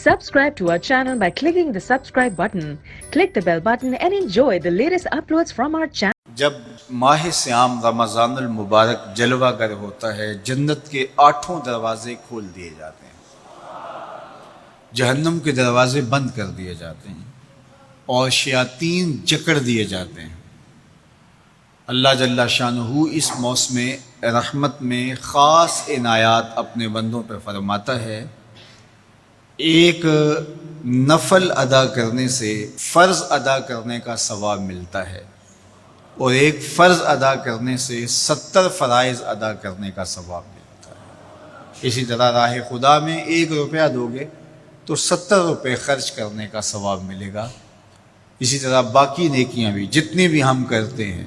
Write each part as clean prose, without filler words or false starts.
Subscribe to our channel by clicking the subscribe button. Click the bell button and enjoy the latest uploads from our channel. جب ماہ سیام رمضان المبارک جلوہ گر ہوتا ہے، جنت کے 8 دروازے کھول دیے جاتے ہیں، جہنم کے دروازے بند کر دیے جاتے ہیں اور شیاطین جکڑ دیے جاتے ہیں۔ اللہ جل شانہ اس موسم رحمت میں خاص عنایات اپنے بندوں پہ فرماتا ہے۔ ایک نفل ادا کرنے سے فرض ادا کرنے کا ثواب ملتا ہے اور ایک فرض ادا کرنے سے 70 فرائض ادا کرنے کا ثواب ملتا ہے۔ اسی طرح راہ خدا میں 1 روپیہ دو گے تو 70 روپے خرچ کرنے کا ثواب ملے گا۔ اسی طرح باقی نیکیاں بھی جتنی بھی ہم کرتے ہیں،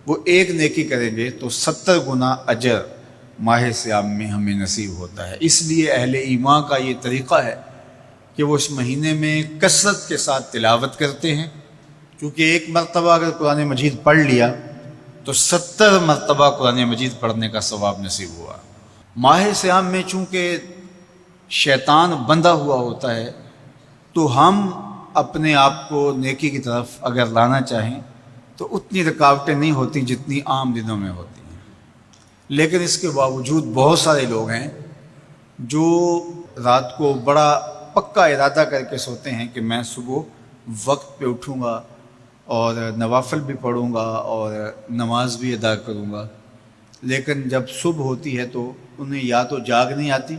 وہ ایک نیکی کریں گے تو 70 گنا اجر ماہ سیام میں ہمیں نصیب ہوتا ہے۔ اس لیے اہل ایمان کا یہ طریقہ ہے کہ وہ اس مہینے میں کثرت کے ساتھ تلاوت کرتے ہیں، کیونکہ ایک مرتبہ اگر قرآن مجید پڑھ لیا تو 70 مرتبہ قرآن مجید پڑھنے کا ثواب نصیب ہوا۔ ماہ سیام میں چونکہ شیطان بندھا ہوا ہوتا ہے، تو ہم اپنے آپ کو نیکی کی طرف اگر لانا چاہیں تو اتنی رکاوٹیں نہیں ہوتی جتنی عام دنوں میں ہوتی ہیں، لیکن اس کے باوجود بہت سارے لوگ ہیں جو رات کو بڑا پکا ارادہ کر کے سوتے ہیں کہ میں صبح وقت پہ اٹھوں گا اور نوافل بھی پڑھوں گا اور نماز بھی ادا کروں گا، لیکن جب صبح ہوتی ہے تو انہیں یا تو جاگ نہیں آتی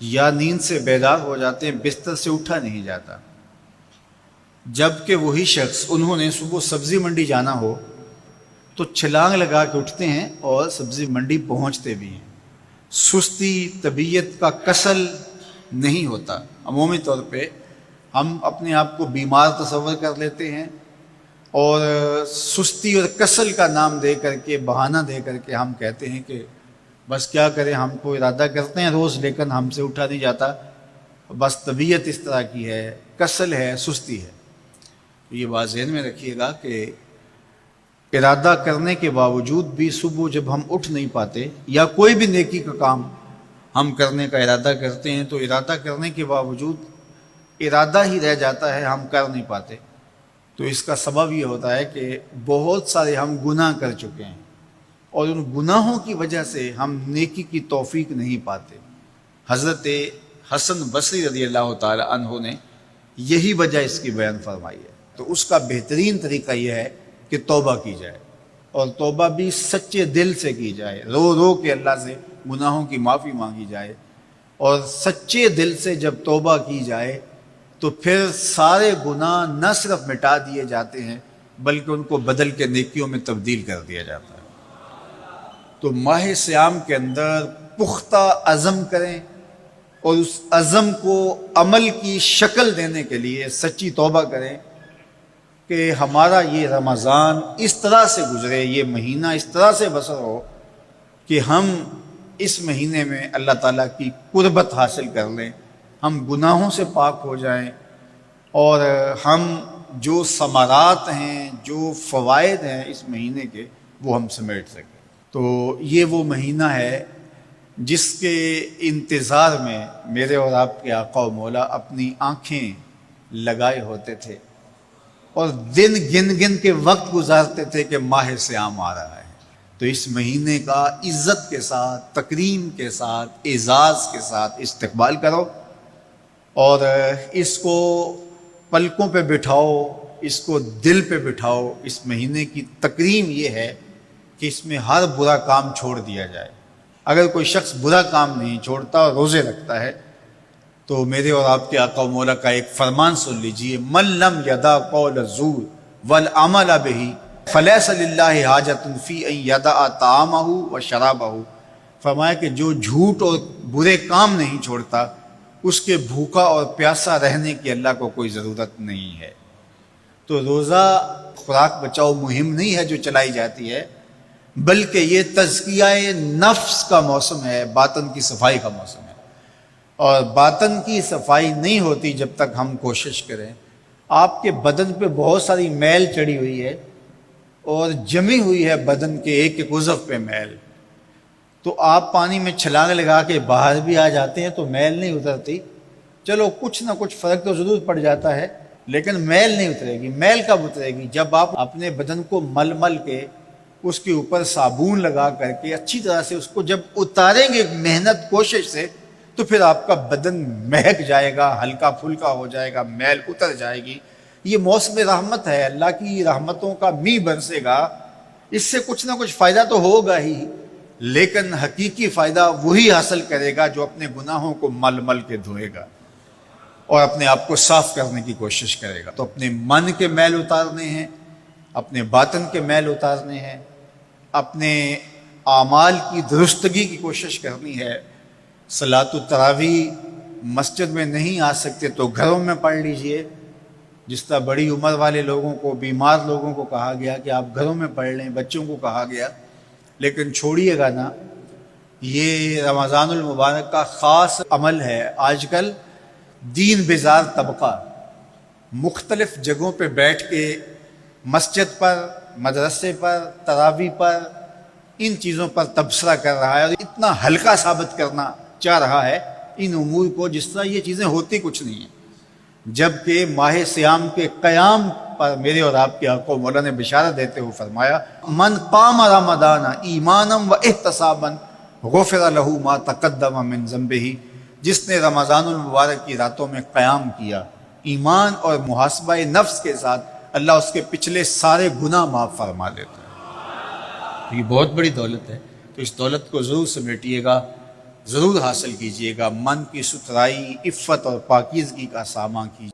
یا نیند سے بیدار ہو جاتے ہیں، بستر سے اٹھا نہیں جاتا۔ جب کہ وہی شخص انہوں نے صبح سبزی منڈی جانا ہو تو چھلانگ لگا کے اٹھتے ہیں اور سبزی منڈی پہنچتے بھی ہیں۔ سستی طبیعت کا کسل نہیں ہوتا۔ عمومی طور پہ ہم اپنے آپ کو بیمار تصور کر لیتے ہیں اور سستی اور کسل کا نام دے کر کے، بہانہ دے کر کے ہم کہتے ہیں کہ بس کیا کریں، ہم کو ارادہ کرتے ہیں روز لیکن ہم سے اٹھا نہیں جاتا، بس طبیعت اس طرح کی ہے، کسل ہے، سستی ہے۔ یہ بات ذہن میں رکھیے گا کہ ارادہ کرنے کے باوجود بھی صبح جب ہم اٹھ نہیں پاتے یا کوئی بھی نیکی کا کام ہم کرنے کا ارادہ کرتے ہیں تو ارادہ کرنے کے باوجود ارادہ ہی رہ جاتا ہے، ہم کر نہیں پاتے، تو اس کا سبب یہ ہوتا ہے کہ بہت سارے ہم گناہ کر چکے ہیں اور ان گناہوں کی وجہ سے ہم نیکی کی توفیق نہیں پاتے۔ حضرت حسن بصری رضی اللہ تعالی عنہ نے یہی وجہ اس کی بیان فرمائی ہے۔ تو اس کا بہترین طریقہ یہ ہے کہ توبہ کی جائے، اور توبہ بھی سچے دل سے کی جائے، رو رو کے اللہ سے گناہوں کی معافی مانگی جائے، اور سچے دل سے جب توبہ کی جائے تو پھر سارے گناہ نہ صرف مٹا دیے جاتے ہیں بلکہ ان کو بدل کے نیکیوں میں تبدیل کر دیا جاتا ہے۔ تو ماہ سیام کے اندر پختہ عزم کریں اور اس عزم کو عمل کی شکل دینے کے لیے سچی توبہ کریں کہ ہمارا یہ رمضان اس طرح سے گزرے، یہ مہینہ اس طرح سے بسر ہو کہ ہم اس مہینے میں اللہ تعالیٰ کی قربت حاصل کر لیں، ہم گناہوں سے پاک ہو جائیں اور ہم جو ثمرات ہیں، جو فوائد ہیں اس مہینے کے، وہ ہم سمیٹ سکیں۔ تو یہ وہ مہینہ ہے جس کے انتظار میں میرے اور آپ کے آقا و مولا اپنی آنکھیں لگائے ہوتے تھے اور دن گن گن کے وقت گزارتے تھے کہ ماہ سیام آ رہا ہے۔ تو اس مہینے کا عزت کے ساتھ، تکریم کے ساتھ، اعزاز کے ساتھ استقبال کرو اور اس کو پلکوں پہ بٹھاؤ، اس کو دل پہ بٹھاؤ۔ اس مہینے کی تکریم یہ ہے کہ اس میں ہر برا کام چھوڑ دیا جائے۔ اگر کوئی شخص برا کام نہیں چھوڑتا اور روزے رکھتا ہے تو میرے اور آپ کے آقا و مولا کا ایک فرمان سن لیجئے، من لم یدع قول الزور والعمل بہ فلیس للہ حاجۃ فی ان یدع طعامہ و شرابہ۔ فرمایا کہ جو جھوٹ اور برے کام نہیں چھوڑتا، اس کے بھوکا اور پیاسا رہنے کی اللہ کو کوئی ضرورت نہیں ہے۔ تو روزہ خوراک بچاؤ مہم نہیں ہے جو چلائی جاتی ہے، بلکہ یہ تزکیہ نفس کا موسم ہے، باطن کی صفائی کا موسم ہے، اور باطن کی صفائی نہیں ہوتی جب تک ہم کوشش کریں۔ آپ کے بدن پہ بہت ساری میل چڑھی ہوئی ہے اور جمی ہوئی ہے بدن کے ایک ایک عضو پہ میل، تو آپ پانی میں چھلانگ لگا کے باہر بھی آ جاتے ہیں تو میل نہیں اترتی، چلو کچھ نہ کچھ فرق تو ضرور پڑ جاتا ہے، لیکن میل نہیں اترے گی۔ میل کب اترے گی؟ جب آپ اپنے بدن کو مل مل کے اس کے اوپر صابون لگا کر کے اچھی طرح سے اس کو جب اتاریں گے محنت کوشش سے، تو پھر آپ کا بدن مہک جائے گا، ہلکا پھلکا ہو جائے گا، میل اتر جائے گی۔ یہ موسم رحمت ہے، اللہ کی رحمتوں کا می برسے گا، اس سے کچھ نہ کچھ فائدہ تو ہوگا ہی، لیکن حقیقی فائدہ وہی حاصل کرے گا جو اپنے گناہوں کو مل مل کے دھوئے گا اور اپنے آپ کو صاف کرنے کی کوشش کرے گا۔ تو اپنے من کے میل اتارنے ہیں، اپنے باطن کے میل اتارنے ہیں، اپنے اعمال کی درستگی کی کوشش کرنی ہے۔ صلاۃ التراویح مسجد میں نہیں آ سکتے تو گھروں میں پڑھ لیجئے، جس طرح بڑی عمر والے لوگوں کو، بیمار لوگوں کو کہا گیا کہ آپ گھروں میں پڑھ لیں، بچوں کو کہا گیا، لیکن چھوڑیے گا نا، یہ رمضان المبارک کا خاص عمل ہے۔ آج کل دین بیزار طبقہ مختلف جگہوں پہ بیٹھ کے مسجد پر، مدرسے پر، تراویح پر، ان چیزوں پر تبصرہ کر رہا ہے اور اتنا ہلکا ثابت کرنا چاہ رہا ہے ان امور کو، جس طرح یہ چیزیں ہوتی کچھ نہیں ہیں، جبکہ ماہ صیام کے قیام پر میرے اور آپ کے آقا مولا نے بشارت دیتے ہوئے فرمایا، من قام رمضان ایمانا و احتسابا غفر لہ ما تقدم من ذنبہ، جس نے رمضان المبارک کی راتوں میں قیام کیا ایمان اور محاسبہ نفس کے ساتھ، اللہ اس کے پچھلے سارے گناہ معاف فرما دیتا ہے۔ یہ بہت بڑی دولت ہے، تو اس دولت کو ضرور سمیٹیے گا، ضرور حاصل کیجئے گا، من کی ستھرائی، عفت اور پاکیزگی کا ساماں کیجئے۔